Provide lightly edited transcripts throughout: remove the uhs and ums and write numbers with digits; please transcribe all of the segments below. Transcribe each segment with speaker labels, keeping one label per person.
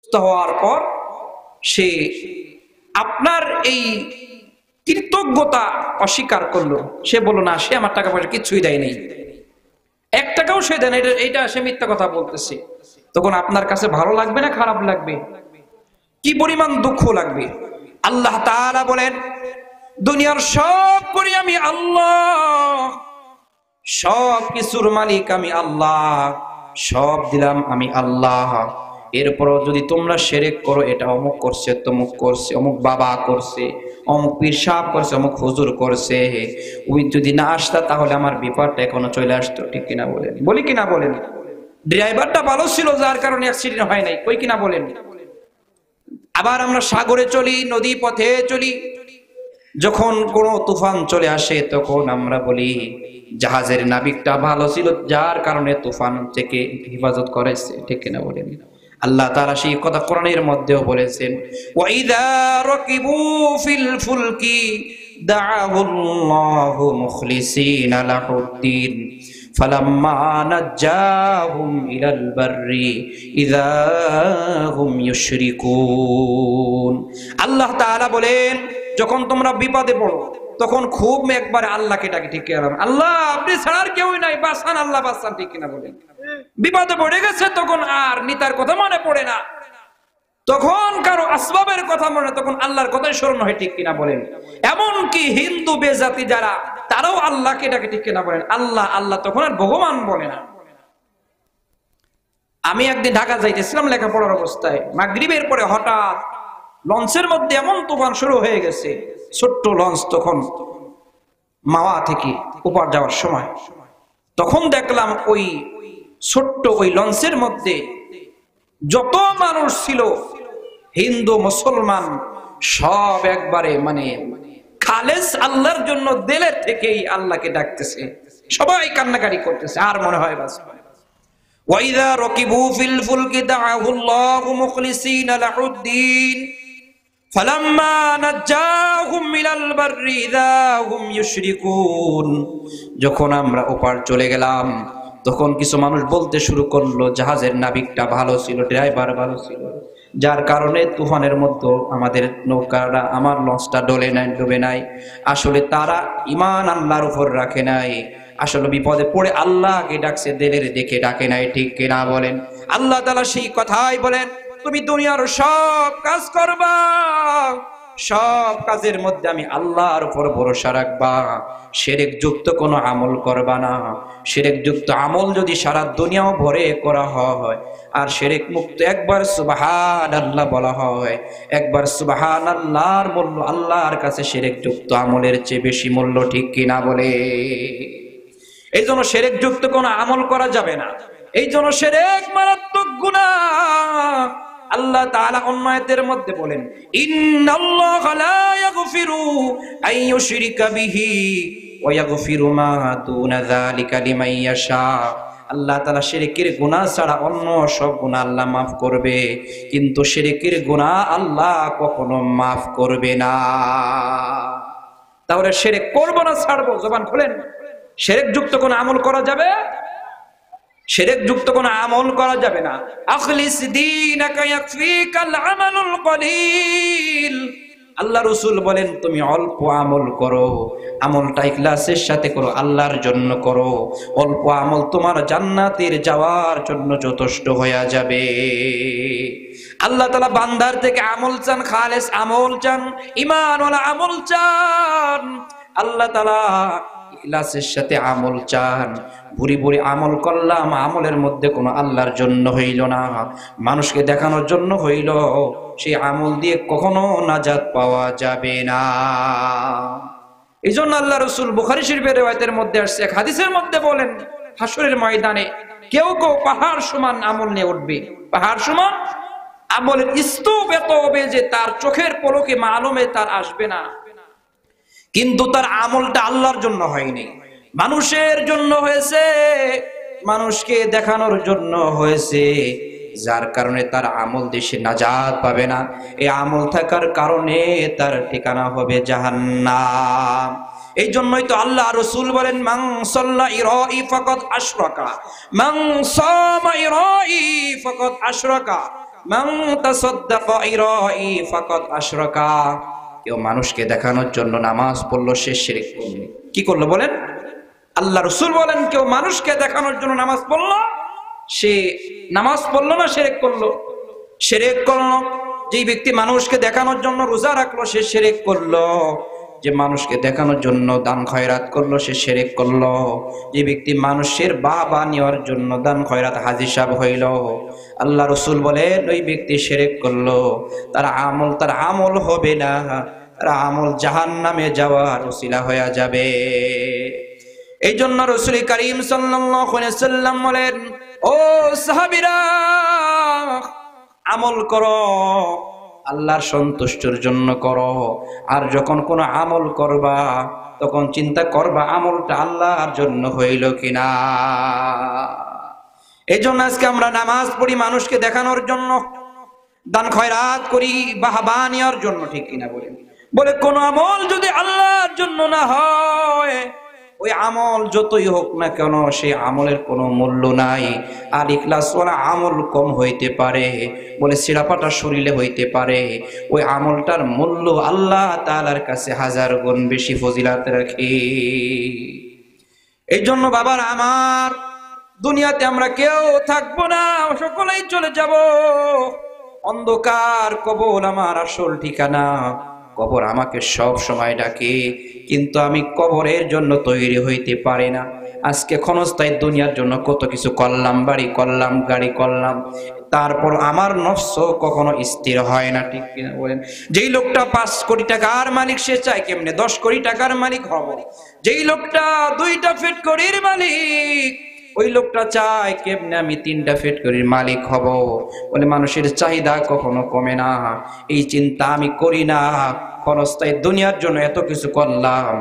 Speaker 1: হওয়ার পর সে আপনার এই কৃতজ্ঞতা অস্বীকার করলো। সে বললো না, সে আমার টাকা পয়সা কিছুই দেয় নাই, 1 টাকাও সে দেয় না, এটা সে মিথ্যা কথা বলতেছে। তখন আপনার কাছে ভালো লাগবে না খারাপ লাগবে? কি পরিমাণ দুঃখ লাগবে? আল্লাহ তাআলা বলেন, দুনিয়ার সব করি আমি আল্লাহ, সব কিছুর মালিক আমি আল্লাহ, সব দিলাম আমি আল্লাহ। এরপরও যদি তোমরা শিরক করো, এটা অমুক করছে, তমুক করছে, অমুক বাবা করছে, অমুক পীর সাহেব করছে, অমুক হুজুর করছে, ওই যদি না আসতা তাহলে আমার বিপদটা এখনো চলে আসতো। ঠিক কিনা বলেন? বলি কিনা বলেন? ড্রাইভারটা ভালো ছিল যার কারণে অ্যাক্সিডেন্ট হয় নাই, কই কিনা বলেন? আবার আমরা সাগরে চলি, নদী পথে চলি, যখন কোনো তুফান চলে আসে তখন আমরা বলি জাহাজের নাবিকটা ভালো ছিল যার কারণে তুফান থেকে হেফাজত করেছে। ঠিক কিনা বলেন? আল্লাহ তাআলা সেই কথা কোরআনের মধ্যেও বলেছেন, ওয়াইদা রাকিবু ফিল ফুলকি দাআউল্লাহু মুখলিসিনা লাহুদ্দিন ফালাম্মা নাজ্জাহুম ইলাল বাররি ইযা হুম ইউশরিকুন। আল্লাহ তাআলা বলেন, যখন তোমরা বিপদে পড়ো তখন খুব একবারে আল্লাহকে ডাকে। ঠিক কিনা? আল্লাহ আপনি ছাড়ার কেউই নাই, বাঁচান আল্লাহ বাঁচান। ঠিক কিনা বলেন? বিপদে পড়ে গেছে তখন আর নিতার কথা মনে পড়ে না, তখন কারো আসবাবের কথা মনে, তখন আল্লাহর কথাই স্মরণ হয়। ঠিক কিনা বলেন? এমনকি হিন্দু বেজাতি যারা, তারাও আল্লাহকে ডাকে। ঠিক কিনা বলেন? আল্লাহ আল্লাহ, তখন আর ভগবান বলে না। আমি একদিন ঢাকা যাইতেছিলাম লেখাপড়ার অবস্থায়, মাগরিবের পরে হঠাৎ লঞ্চের মধ্যে এমন তুফান শুরু হয়ে গেছে, ছোট্ট লঞ্চ তখন মাওয়া থেকে ওপার যাওয়ার সময়, তখন দেখলাম ওই ছোট্ট ওই লঞ্চের মধ্যে যত মানুষ ছিল, হিন্দু মুসলমান সব একবারে মানে খালেস আল্লাহর জন্য দিলের থেকেই আল্লাহকে ডাকতেছে, সবাই কান্নাকাটি করতেছে। আর মনে হয় বাস ওয়াইদা রাকিবু ফিল ফুলকি দাআহুল্লাহু মুখলিসিনা লাহুদ্দিন ফালাম্মা নাজ্জাহুম মিনাল বাররি ইযা হুম ইউশরিকুন। যখন আমরা ওপার চলে গেলাম তখন কিছু মানুষ বলতে শুরু করলো জাহাজের নাবিকটা ভালো ছিল, ড্রাইভার ভালো ছিল, যার কারণে তুফানের মধ্যে আমাদের নৌকাটা, আমার লঞ্চটা ডুবে নাই। আসলে তারা ঈমান আল্লাহর উপর রাখে নাই, আসলে বিপদে পড়ে আল্লাহকে ডাকছে, দিলের দেখে ডাকে নাই। ঠিক কিনা বলেন? আল্লাহ তাআলা সেই কথাই বলেন, তুমি দুনিয়ার সব কাজ করবা, সব কাজের মধ্যে আমি আল্লাহর উপর ভরসা রাখবা, শিরক যুক্ত কোনো আমল করবা না। শিরক যুক্ত আমল যদি সারা দুনিয়াও ভরে করা হয় আর শিরক মুক্ত একবার সুবহানাল্লাহ বলা হয়, একবার সুবহানাল্লাহর মূল্য আল্লাহর কাছে শিরক যুক্ত আমলের চেয়ে বেশি মূল্য। ঠিক কিনা বলে? এই জন্য শিরক যুক্ত কোনো আমল করা যাবে না, এই জন্য শিরক মারাত্মক গুনাহ। আল্লাহ তাআলা অন্য আয়াতের মধ্যে বলেন, ইন্নাল্লাহা লা ইয়াগফিরু আন ইউশরিকা বিহি ওয়া ইয়াগফিরু মা দুনা যালিকা লিমান ইয়াশা। আল্লাহ তাআলা শিরকের গুনাহ ছাড়া অন্য সব গুনাহ আল্লাহ মাফ করবে, কিন্তু শিরকের গুনাহ আল্লাহ কখনো মাফ করবে না। তাহলে শিরক করব না ছাড়বো? জবান খুলেন। শিরক যুক্ত কোন আমল করা যাবে? শিরক যুক্ত কোন আমল করা যাবে না। আখলিস দীনাকা ইয়াকফিকাল আমালুল কলিল। আল্লাহ রাসূল বলেন, তুমি অল্প আমল করো, আমলটা ইখলাসের সাথে করো, আল্লাহর জন্য করো। অল্প আমল তোমার জান্নাতের যাওয়ার জন্য যথেষ্ট হয়ে যাবে। আল্লাহ তাআলা বান্দার থেকে আমল চান, খালেস আমল চান, ঈমানওয়ালা আমল চান। আল্লাহ তাআলা ইখলাসের সাথে আমল চান। ভুরি ভুরি আমল করলাম, আমলের মধ্যে কোনো আল্লাহর জন্য হইল না, মানুষকে দেখানোর জন্য হইল, সেই আমল দিয়ে কখনো নাজাত পাওয়া যাবে না। এই জন্য আল্লাহ রাসূল বুখারী শরীফের riwayতের মধ্যে আসছে, এক হাদিসের মধ্যে বলেন, হাসরের ময়দানে কেউ কেউ পাহাড় সমান আমল নিয়ে উঠবে। পাহাড় সমান আমলের স্তূপ এত হবে যে তার চোখের পলকে মালুমে তার আসবে না, কিন্তু তার আমলটা আল্লাহর জন্য হয়নি, মানুষের জন্য হয়েছে, মানুষকে দেখানোর জন্য হয়েছে, যার কারণে তার আমল দেশে নাজাত পাবে না। এই আমল থাকার কারণে তার ঠিকানা হবে জাহান্নাম। এই জন্যই তো আল্লাহ রাসূল বলেন, মান সাল্লা ইরাই ফাকাদ আশরাকা, মান সামা ইরাই ফাকাদ আশরাকা। মান তাসাদ্দাকা ইরাই ফাকাদ আশরাকা, কেউ মানুষকে দেখানোর জন্য নামাজ পড়লো সে শিরক করলো। কি করলো বলেন? আল্লাহ রাসূল বলেন কেউ মানুষকে দেখানোর জন্য নামাজ পড়লো সে নামাজ পড়লো না শিরক করলো? শিরক করলো। যে ব্যক্তি মানুষকে দেখানোর জন্য রোজা রাখলো সে শিরক করলো। যে মানুষকে দেখানোর জন্য দান খয়রাত করলো সে শিরক করলো। যে ব্যক্তি মানুষের বাবা নেওয়ার জন্য দান খয়রাত হাজির সাহেব হইল, আল্লাহ রাসূল বলেন ওই ব্যক্তি শিরক করলো। তার আমল হবে না, তার আমল জাহান্নামে যাওয়ার ওসিলা হয়ে যাবে। এই জন্য রাসূল করিম সাল্লাল্লাহু আলাইহি ওয়াসাল্লাম বলেন, ও সাহাবীরা আমল করো, আল্লাহর সন্তুষ্টির জন্য করো। আর যখন কোনো আমল করবা তখন চিন্তা করবা আমলটা আল্লাহর জন্য হইল কিনা। এই জন্য আজকে আমরা নামাজ পড়ি মানুষকে দেখানোর জন্য, দান খয়রাত করি বাহবা নেওয়ার জন্য, ঠিক কিনা বলেন? বলে কোন আমল যদি আল্লাহর জন্য না হয় ওই আমল যতই হোক না কেন সেই আমলের কোনো মূল্য নাই। আর ইখলাস ওয়ালা আমল কম হইতে পারে, বলে সিরাপাটা শরীরে হইতে পারে, ওই আমলটার মূল্য আল্লাহ তাআলার কাছে হাজার গুণ বেশি ফজিলত রাখে। এই জন্য বাবার আমার, দুনিয়াতে আমরা কেউ থাকবো না, সকলেই চলে যাব। অন্ধকার কবর আমার আসল ঠিকানা। কবর আমাকে সব সময় ডাকে, কিন্তু আমি কবরের জন্য তৈরি হইতে পারি না। আজকে ক্ষণস্থায়ী দুনিয়ার জন্য কত কিছু করলাম, বাড়ি করলাম, গাড়ি করলাম, তারপর আমার নফস কখনো স্থির হয় না, ঠিক কিনা বলেন? যেই লোকটা 5 কোটি টাকার মালিক সে চায় কেমনে 10 কোটি টাকার মালিক হব। যেই লোকটা 2টা ফ্যাক্টরির মালিক ওই লোকটা চায় কেমনে আমি 3টা ফ্যাক্টরির মালিক হব। বলে মানুষের চাহিদা কখনো কমে না, এই চিন্তা আমি করি না। ক্ষণস্থায়ী দুনিয়ার জন্য এত কিছু করলাম,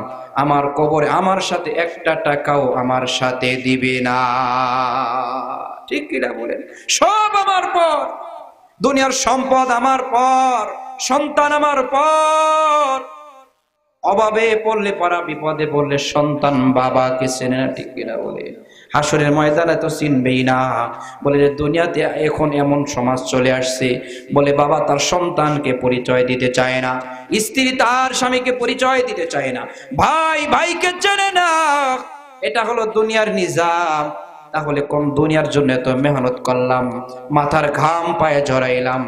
Speaker 1: আমার কবরে আমার সাথে 1টা টাকাও আমার সাথে দিবে না, ঠিক কিনা বলেন? সব আমার পর, দুনিয়ার সম্পদ আমার পর, সন্তান আমার পর। অভাবে পড়লে পারা, বিপদে পড়লে সন্তান বাবাকে চেনে না, ঠিক কিনা বলে? হাসরের ময়দানে তো চিনবেই না। বলে যে দুনিয়াতে এখন এমন সমাজ চলে আসছে, বলে বাবা তার সন্তানকে পরিচয় দিতে চায় না, স্ত্রী তার স্বামীকে পরিচয় দিতে চায় না, ভাই ভাইকে চেনে না। এটা হলো দুনিয়ার নিজাম। তাহলে কোন দুনিয়ার জন্য এত মেহনত করলাম, মাথার ঘাম পায়ে ঝরাইলাম,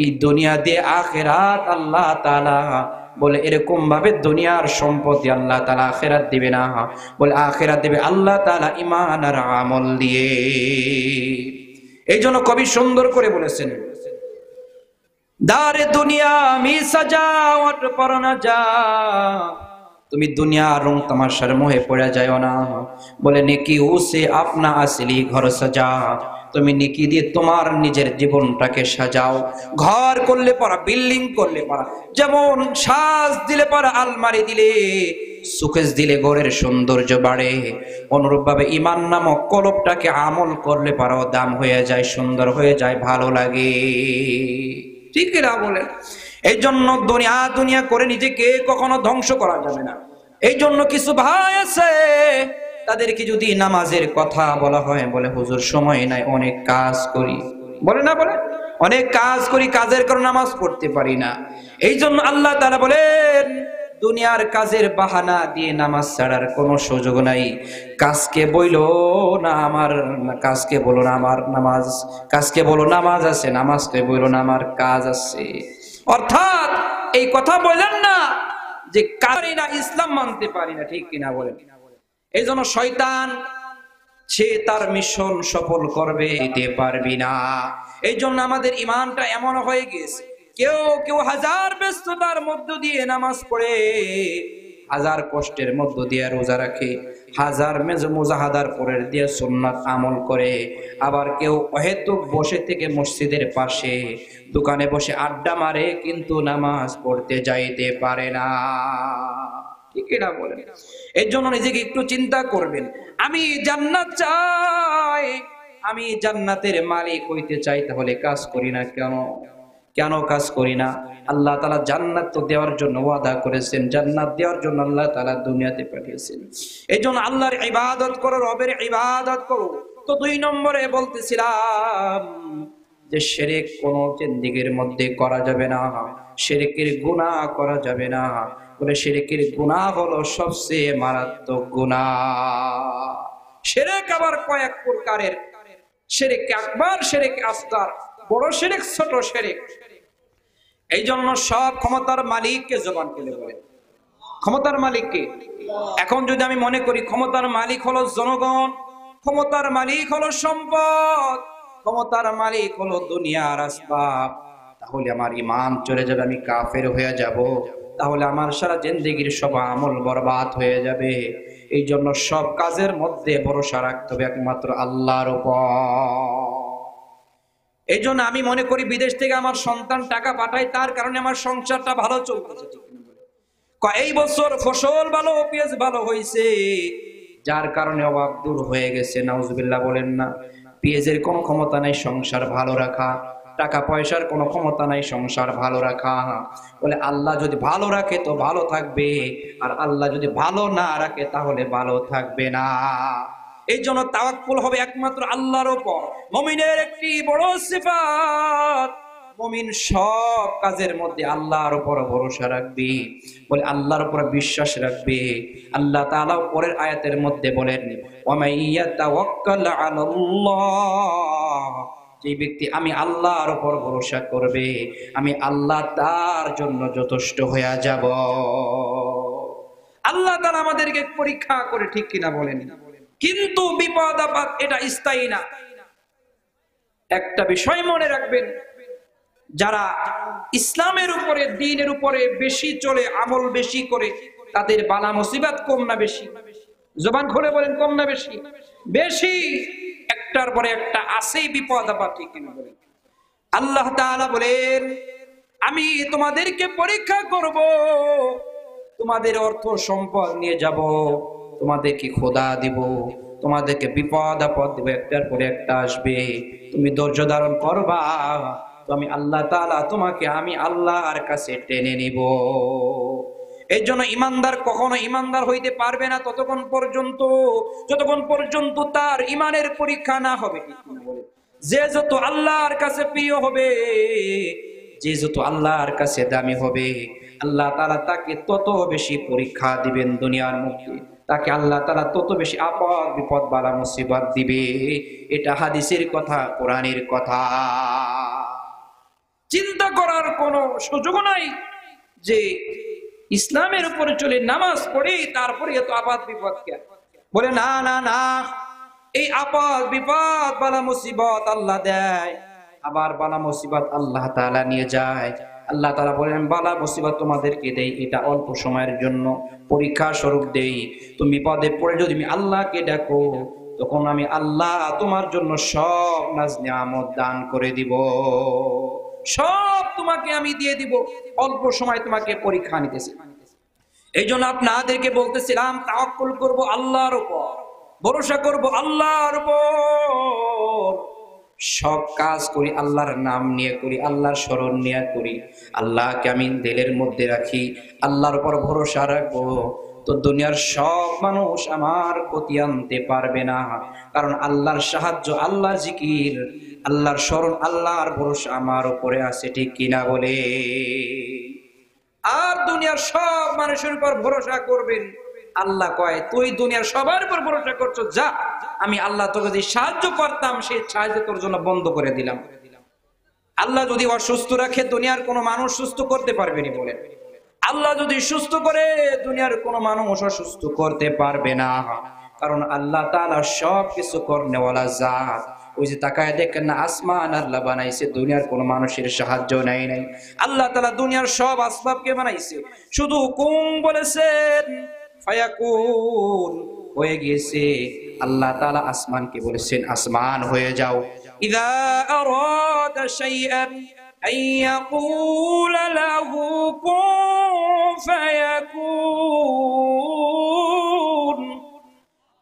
Speaker 1: এই দুনিয়া দিয়ে আখিরাত আল্লাহ তাআলা বলে এরকম ভাবে দুনিয়ার সম্পত্তি আল্লাহ তাআলা আখিরাত দিবে না। বলে আখিরাত দিবে আল্লাহ তাআলা ঈমান আর আমল দিয়ে। এই জন্য কবি সুন্দর করে বলেছেন, দারে দুনিয়া মি সাজাওয়াট পর না যা, তুমি দুনিয়ার রং তামাশার মোহে পড়ে যাও না। বলে নেকি উসে আপনা আসলি ঘর সাজা, তুমি নেকি দিয়ে তোমার নিজের জীবনটাকে সাজাও। ঘর করলে পরা, বিল্ডিং করলে পরা, যেমন সাজ দিলে পরা আলমারি দিলে, সুকেস দিলে ঘরের সৌন্দর্য বাড়ে, অনুরূপ ভাবে ঈমান নামক কলবটাকে আমল করলে পরাও দাম হয়ে যায়, সুন্দর হয়ে যায়, ভালো লাগে, ঠিক না বলেন? এই জন্য দুনিয়া দুনিয়া করে নিজেকে কখনো ধ্বংস করা যাবে না। এই জন্য কিছু ভাই আছে তাদেরকে যদি নামাজের কথা বলা হয় বলে হুজুর সময় নাই, অনেক কাজ করি, বলে না, বলে অনেক কাজ করি, কাজের কারণে নামাজ পড়তে পারি না। এই জন্য আল্লাহ তাআলা বলেন দুনিয়ার কাজের বাহানা দিয়ে নামাজ ছাড়ার কোনো সুযোগ নাই। কাজকে বইলো না আমার, কাজকে বলো না আমার নামাজ, কাজকে বলো নামাজ আছে, নামাজকে বইলো না আমার কাজ আছে। অর্থাৎ এই কথা বললেন না যে কারি না ইসলাম মানতে পারি না, ঠিক কিনা বলেন? এই জন্য শয়তান সে তার মিশন সফল করবে, দিতে পারবি না। এই জন্য আমাদের ইমানটা এমন হয়ে গেছে, কেউ কেউ হাজার ব্যস্ততার মধ্য দিয়ে নামাজ পড়ে, হাজার কষ্টের মধ্য দিয়ে রোজা রাখে, হাজার মুজাহাদার পরের দিয়ে সুন্নাত আমল করে। আবার কেউ অহেতুক বসে থেকে মসজিদের পাশে দোকানে বসে আড্ডা মারে, কিন্তু নামাজ পড়তে যাইতে পারে না, ঠিক না বলেন? এর জন্য নিজেকে একটু চিন্তা করবেন। আমি জান্নাত চাই, আমি জান্নাতের মালিক হইতে চাই, তাহলে কাজ করি না কেন? কেন কাজ করি না? আল্লাহ তাআলা জান্নাত তো দেওয়ার জন্য ওয়াদা করেছেন, জান্নাত দেওয়ার জন্য আল্লাহ তাআলা দুনিয়াতে পাঠিয়েছেন। এই জন্য আল্লাহর ইবাদত করো, রবের ইবাদত করো। তো 2 নম্বরে বলতেছিলাম যে শিরক কোনো জিন্দেগির মধ্যে করা যাবে না, শিরকের গুনাহ করা যাবে না। বলে শিরকের গুনাহ হলো সবচেয়ে মারাত্মক গুনাহ। শিরক আবার কয়েক প্রকারের, শিরক আকবার, শিরক আসগার, বড় শিরক, ছোট শিরক। এই জন্য সব ক্ষমতার মালিককে জবান খুলে বলে। ক্ষমতার মালিককে। এখন যদি আমি মনে করি ক্ষমতার মালিক হলো জনগণ, ক্ষমতার মালিক হলো সম্পদ, ক্ষমতার মালিক হলো দুনিয়ার আসবাব, তাহলে আমার ঈমান চলে যাবে, আমি কাফের হয়ে যাব, তাহলে আমার সারা জিন্দেগির সব আমল বরবাদ হয়ে যাবে। এই জন্য সব কাজের মধ্যে ভরসা রাখতে হবে একমাত্র আল্লাহর উপর। এই জন্য আমি মনে করি বিদেশ থেকে আমার সন্তান টাকা পাঠায়, তার কারণে আমার সংসারটা ভালো চলতেছে। এই বছর ফসল ভালো, পেঁয়াজ ভালো হয়েছে, যার কারণে অভাব দূর হয়ে গেছে। নাউজুবিল্লাহ বলেন না। পেঁয়াজের কোনো ক্ষমতা নাই সংসার ভালো রাখা, টাকা পয়সার কোনো ক্ষমতা নাই সংসার ভালো রাখা। বলে আল্লাহ যদি ভালো রাখে তো ভালো থাকবে, আর আল্লাহ যদি ভালো না রাখে তাহলে ভালো থাকবে না। এই জন্য তাওয়াক্কুল হবে একমাত্র আল্লাহর উপর। মুমিনের একটি বড় সিফাত, মুমিন সব কাজের মধ্যে আল্লাহর উপর ভরসা রাখবে, বলে আল্লাহর উপর বিশ্বাস রাখবে। আল্লাহ তাআলা পরের আয়াতের মধ্যে বলেন, ওয়া মাইয়া তাওয়াক্কাল আলাল্লাহ, যে ব্যক্তি আমি আল্লাহর উপর ভরসা করবে, আমি আল্লাহ তার জন্য যথেষ্ট হয়ে যাব। আল্লাহ তাআলা আমাদেরকে পরীক্ষা করে, ঠিক কিনা বলেন? কিন্তু বিপদ আপদ এটা স্থায়ী না। একটা বিষয় মনে রাখবেন, যারা ইসলামের উপরে, দ্বীনের উপরে বেশি চলে, আমল বেশি করে, তাদের বালা মুসিবত কম না বেশি? জবান খুলে বলেন, কম না বেশি? বেশি। একটার পরে একটা আসেই বিপদ আপদ, ঠিক কিনা বলেন? আল্লাহ তাআলা বলেন, আমি তোমাদেরকে পরীক্ষা করব, তোমাদের অর্থ সম্পদ নিয়ে যাব, তোমাদেরকে খোদা দিব, তোমাদেরকে বিপদ আপদ দেব, একটার পরে একটা আসবে, তুমি ধৈর্য ধারণ করবা, তো আমি আল্লাহ তাআলা তোমাকে আমি আল্লাহর কাছে টেনে নিব। এই জন্য ইমানদার কখনো ইমানদার হইতে পারবে না যতক্ষণ পর্যন্ত তার ইমানের পরীক্ষা না হবে। যে যত আল্লাহর কাছে প্রিয় হবে, যে যত আল্লাহর কাছে দামি হবে, আল্লাহ তাআলা তাকে তত বেশি পরীক্ষা দিবেন দুনিয়ার মধ্যে, তাকে আল্লাহ তাআলা তত বেশি আপদ বিপদ বালা মুসিবত দিবে। এটা হাদিসের কথা, কোরআনের কথা। চিন্তা করার কোনো সুযোগ নাই যে ইসলামের উপরে চলে নামাজ পড়ে তারপরে এত আপদ বিপদ কেন? বলে না না না, এই আপদ বিপদ বালা মুসিবত আল্লাহ দেয়, আবার বালা মুসিবত আল্লাহ তাআলা নিয়ে যায়। আল্লাহ তাআলা বলেন, বালা মুসিবত তোমাদেরকে দেই, এটা অল্প সময়ের জন্য পরীক্ষা স্বরূপ দেই। তুমি বিপদে পড়ে যদি তুমি আল্লাহকে ডাকো, তখন আমি আল্লাহ তোমার জন্য সব নাজ নিয়ামত দান করে দিব, সব তোমাকে আমি দিয়ে দিব। অল্প সময় তোমাকে পরীক্ষা নিতেছি। এই জন্য আপনাদেরকে বলতেছিলাম, তাওয়াক্কুল করব আল্লাহর উপর, ভরসা করব আল্লাহর উপর, সব কাজ করি আল্লাহর নাম নিয়ে করি, আল্লাহর স্মরণ নিয়ে করি, আল্লাহকে আমি দিলের মধ্যে রাখি, আল্লাহর উপর ভরসা রাখবো, তো দুনিয়ার সব মানুষ আমার ক্ষতি আনতে পারবে না। কারণ আল্লাহর সাহায্য, আল্লাহর জিকির, আল্লাহর স্মরণ, আল্লাহর ভরসা আমার উপরে আছে, ঠিক কিনা বলে? আর দুনিয়ার সব মানুষের উপর ভরসা করবেন, আল্লাহ কয় তুই দুনিয়ার সবার উপর ভরসা করছো, যা আমি আল্লাহ তোকে যদি সাহায্য করতাম, সেই সাহায্য তোর জন্য বন্ধ করে দিলাম। আল্লাহ যদি অসুস্থ রাখে, দুনিয়ার কোনো মানুষ সুস্থ করতে পারবে না, বলেন? আল্লাহ যদি সুস্থ করে, দুনিয়ার কোনো মানুষ অসুস্থ করতে পারবে না। কারণ আল্লাহ তাআলা সব কিছু করনেওয়ালা জাত। ওই যে তাকায় দেখেন না, আসমান আল্লাহ বানাইছে, দুনিয়ার কোনো মানুষের সাহায্য নাই। আল্লাহ তাআলা দুনিয়ার সব আসবাবকে বানাইছে, শুধু হুকুম বলেছেন, ফায়াকুন, হয়ে গিয়েছে। আল্লাহ তাআলা আসমানকে বলেছেন, আসমান হয়ে যাও। ইযা আরাদা শাইআন আইয়াকুলা লাহু কুন ফায়াকুন।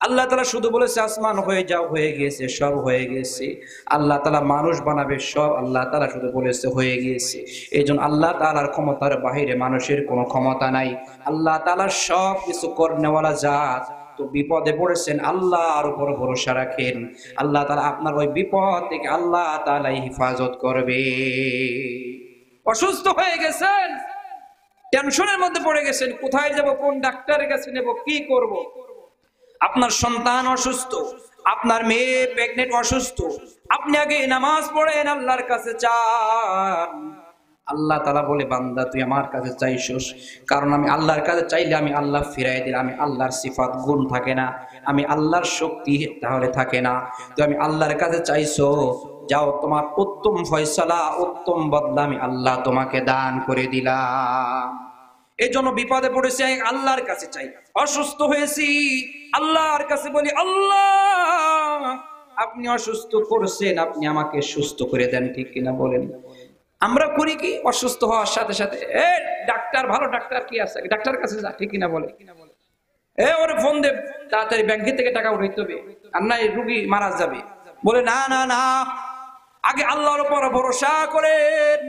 Speaker 1: আল্লাহ তাআলা শুধু বলেছে আসমান হয়ে যাও, হয়ে গিয়েছে, সব হয়ে গেছে। আল্লাহ তাআলা মানুষ বানাবে, সব আল্লাহ তাআলা শুধু বলেছে, হয়ে গিয়েছে। এই জন্য আল্লাহ তাআলার ক্ষমতার বাহিরে মানুষের কোনো ক্ষমতা নাই। আল্লাহ তাআলা সব কিছু করনেওয়ালা জাত। তো বিপদে পড়েছেন, আল্লাহর উপর ভরসা রাখেন, আল্লাহ তাআলা আপনার ওই বিপদ থেকে আল্লাহ তাআলা হেফাজত করবে। অসুস্থ হয়ে গেছেন, টেনশনের মধ্যে পড়ে গেছেন, কোথায় যাব, কোন ডাক্তারের কাছে নেব, কি করব। আপনার সন্তান অসুস্থ, আপনার মেয়ে প্রেগনেন্ট অসুস্থ, আপনি আগে নামাজ পড়েন, আল্লাহর কাছে চান। আল্লাহ তাআলা বলে, বান্দা তুই আমার কাছে চাইছস, কারণ আমি আল্লাহর কাছে চাইলে আমি আল্লাহ ফিরাই দিলাম। আমি আল্লাহর সিফাত গুণ থাকে না, আমি আল্লাহর শক্তি তাহলে থাকে না। তো আমি আল্লাহর কাছে চাইছো, যাও তোমার উত্তম ফয়সালা, উত্তম বদলা আমি আল্লাহ তোমাকে দান করে দিলাম। এই জন্য বিপদে পড়েছি আল্লাহর কাছে চাই, অসুস্থ হয়েছি আল্লাহর কাছে বলি, আল্লাহ আপনি অসুস্থ করছেন, আপনি আমাকে সুস্থ করে দেন, ঠিক কিনা বলেন। আমরা করি কি, অসুস্থ হওয়ার সাথে সাথে ডাক্তার, ভালো ডাক্তার কি আছে, ডাক্তারের কাছে যা, ঠিক কিনা বলে। ওরে ফোন দে, তাড়াতাড়ি ব্যাংকে থেকে টাকা উঠাইতে হবে, আর নাই রুগী মারা যাবে। বলে না না না, আগে আল্লাহর উপর ভরসা করেন।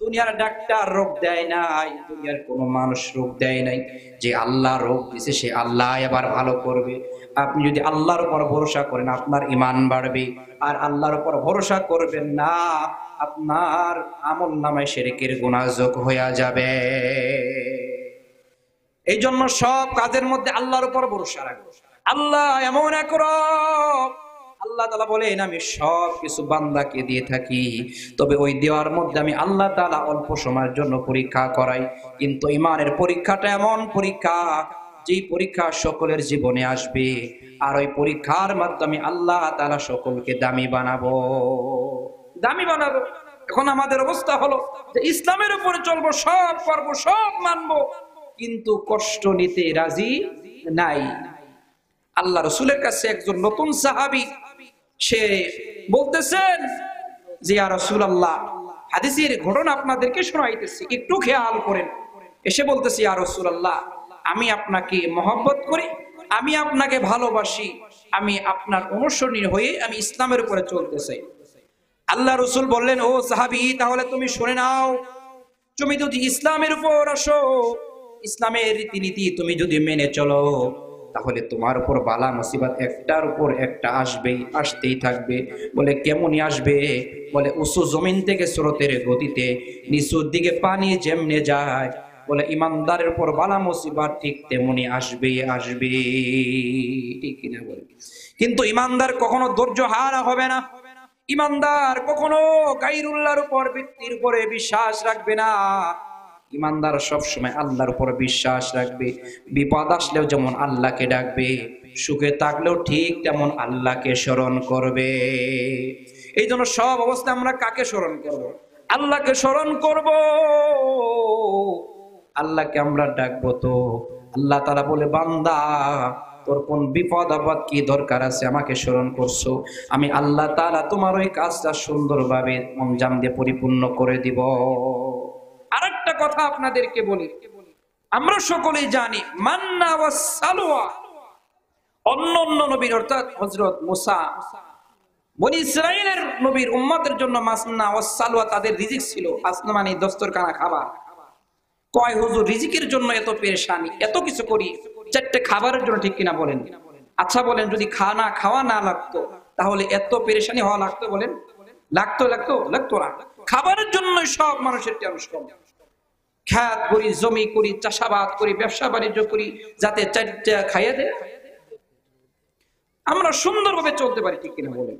Speaker 1: দুনিয়ার ডাক্তার রোগ দেয় নাই, দুনিয়ার কোনো মানুষ রোগ দেয় নাই, যে আল্লাহ রোগ দিছে সে আল্লাহ এবার ভালো করবে। আপনি যদি আল্লাহর উপর ভরসা করেন আপনার ঈমান বাড়বে, আর আল্লাহর উপর ভরসা করবেন না আপনার আমল নামায় শিরকের গুনাহ যোগ হয়ে যাবে। এই জন্য সব কাজের মধ্যে আল্লাহর উপর ভরসা রাখবো। আল্লাহ এমন এক রব, আল্লাহ তাআলা বলেন আমি সব কিছু বান্দাকে দিয়ে থাকি, তবে ওই দেওয়ার মধ্যে আমি আল্লাহ তাআলা অল্প সময়ের জন্য পরীক্ষা করাই। কিন্তু ঈমানের পরীক্ষাটা এমন পরীক্ষা, যেই পরীক্ষা সকলের জীবনে আসবে, আর ওই পরীক্ষার মাধ্যমে আল্লাহ তাআলা সকলকে দামি বানাবো, দামি বানাবো। এখন আমাদের অবস্থা হলো যে ইসলামের উপরে চলবো, সব করবো, সব মানবো, কিন্তু কষ্ট নিতে রাজি নাই। আল্লাহ রাসূলের কাছে একজন নতুন সাহাবী, সে বলতেছেন যে ইয়া রাসূলুল্লাহ, হাদিসের ঘটনা আপনাদেরকে শোনাইতেছি, একটু খেয়াল করেন। এসে বলতেছি, ইয়া রাসূলুল্লাহ, আমি আপনাকে মহব্বত করি, আমি আপনাকে ভালোবাসি, আমি আপনার অনুসরণী হয়ে আমি ইসলামের উপরে চলতে চাই। আল্লাহ রাসূল বললেন, ও সাহাবী, তাহলে তুমি শুনে নাও, তুমি যদি ইসলামের উপর আসো, ইসলামের রীতিনীতি তুমি যদি মেনে চলো, তাহলে তোমার উপর বালা মুসিবত একটার উপর একটা আসবেই, আসতেই থাকবে। বলে কেমনই আসবে? বলে উঁচু জমিন থেকে স্রোতের গতিতে নিচুর দিকে পানি যেমনে যায়, বলে ইমানদারের উপর বালা মুসিবত ঠিক তেমনি আসবেই আসবে, ঠিক কিনা বলে। কিন্তু ইমানদার কখনো ধৈর্য হারা হবে না, ইমানদার কখনো গায়রুল্লাহর উপর, ব্যক্তির উপরে বিশ্বাস রাখবে না। ইমানদার সব সময় আল্লাহর উপর বিশ্বাস রাখবে। বিপদ আসলেও যেমন আল্লাহকে ডাকবে, সুখে থাকলেও ঠিক তেমন আল্লাহকে স্মরণ করবে। এই জন্য সব অবস্থায় আমরা কাকে স্মরণ করব? আল্লাহকে স্মরণ করব, আল্লাহকে আমরা ডাকবো। তো আল্লাহ তাআলা বলে, বান্দা তোর কোন বিপদ আপদ কি দরকার আছে, আমাকে স্মরণ করছো, আমি আল্লাহ তাআলা তোমার ওই কাজটা সুন্দরভাবে অঞ্জাম দিয়ে পরিপূর্ণ করে দিব। আরেকটা কথা আপনাদেরকে বলি, আমরা সকলেই জানি মান্না ওয়াস সালওয়া, অন্যান্য নবীর অর্থাৎ হযরত মুসা, বনি ইসরাইলের নবীর উম্মতের জন্য মান্না ওয়াস সালওয়া তাদের রিজিক ছিল, আসমানি দস্তরখানা খাবার। কয় হুজুর রিজিকের জন্য এত পেরেশানি, এত কিছু করি, চারটে খাবারের জন্য, ঠিক কিনা বলেন? আচ্ছা বলেন, যদি খাওয়া না লাগতো তাহলে এত পেরেশানি হওয়া লাগতো? বলেন লাগতো? লাগতো না। খাবারের জন্য সব মানুষের টেনশন, খেত করি, জমি করি, চাষাবাদ করি, ব্যবসা বাণিজ্য করি, যাতে চারটা খাইয়ে দেয় আমরা সুন্দরভাবে চলতে পারি, ঠিক কিনা বলেন?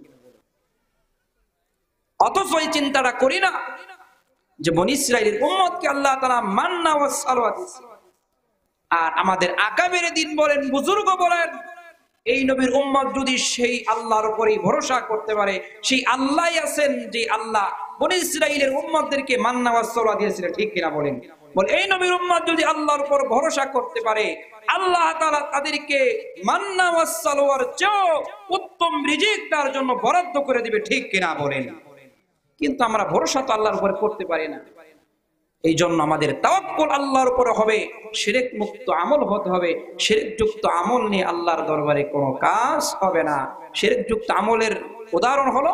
Speaker 1: অথচ এই চিন্তাটা করি না যে বনি ইসরাইলের উম্মতকে আল্লাহ তাআলা মান্না ওয়াস সালওয়া দিয়েছে। আর আমাদের আকাবের দিন বলেন, বুজুর্গ বলেন, এই নবীর উম্মত যদি সেই আল্লাহর উপরেই ভরসা করতে পারে, সেই আল্লাহই আছেন যে আল্লাহ বনি ইসরাইলের উম্মতদেরকে মান্না ওয়াস সালওয়া দিয়েছিলেন, ঠিক কিনা বলেন? বলে এই নবীর উম্মত যদি আল্লাহর উপর ভরসা করতে পারে, আল্লাহ তাআলা তাদেরকে মান্না ওয়াস সালওয়ার চেয়ে উত্তম রিজিক তার জন্য বরাদ্দ করে দিবে, ঠিক কিনা বলেন? কিন্তু আমরা ভরসা তো আল্লাহর উপর করতে পারি না। এই জন্য আমাদের তাওয়াক্কুল আল্লাহর উপরে হবে, শিরক মুক্ত আমল হতে হবে। শিরক যুক্ত আমল নিয়ে আল্লাহর দরবারে কোনো কাজ হবে না। শিরক যুক্ত আমলের উদাহরণ হলো,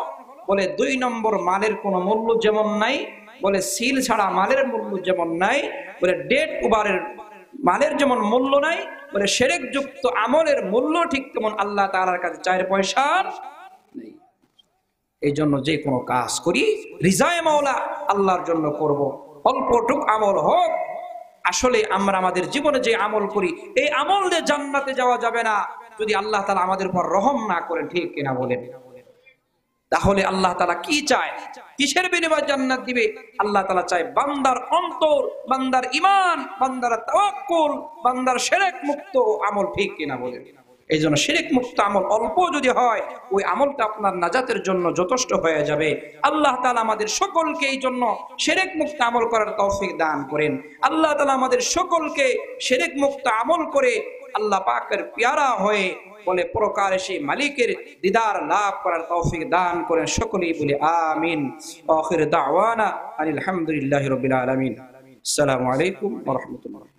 Speaker 1: বলে 2 নম্বর মালের কোনো মূল্য যেমন নাই, বলে সিল ছাড়া মালের মূল্য যেমন নাই, বলে ডেট ওভারের মালের যেমন মূল্য নাই, বলে শিরক যুক্ত আমলের মূল্য ঠিক তেমন আল্লাহ তাআলার কাছে 4 পয়সা নেই। এই জন্য যে কোনো কাজ করি রিজায়ে মাওলা আল্লাহর জন্য করব। অল্পটুক আমল হোক, আসলে আমরা আমাদের জীবনে যে আমল করি এই আমল দিয়ে জান্নাতে যাওয়া যাবে না যদি আল্লাহ তাআলা আমাদের উপর রহম না করেন, ঠিক কিনা বলেন? তাহলে আল্লাহ তাআলা কি চায়, কিসের বিনিময়ে জান্নাত দিবে? আল্লাহ তাআলা চায় বান্দার অন্তর, বান্দার ঈমান, বান্দার তাওয়াক্কুল, বান্দার শিরক মুক্ত আমল, ঠিক কিনা বলেন? এই জন্য শিরক মুক্ত আমল অল্প যদি হয় ওই আমলটা আপনার নাজাতের জন্য যথেষ্ট হয়ে যাবে। আল্লাহ তাআলা আমাদের সকলকে এই জন্য শিরক মুক্ত আমল করার তৌফিক দান করেন। আল্লাহ তাআলা আমাদের সকলকে শিরক মুক্ত আমল করে আল্লাহ পাকের পেয়ারা হয়ে বলে প্রকারে সেই মালিকের দিদার লাভ করার তৌফিক দান করেন। সকলেই বলে আমিন। আখির দাওয়ানা আলহামদুলিল্লাহি রাব্বিল আলামিন। আসসালামু আলাইকুম ওয়া রাহমাতুল্লাহ।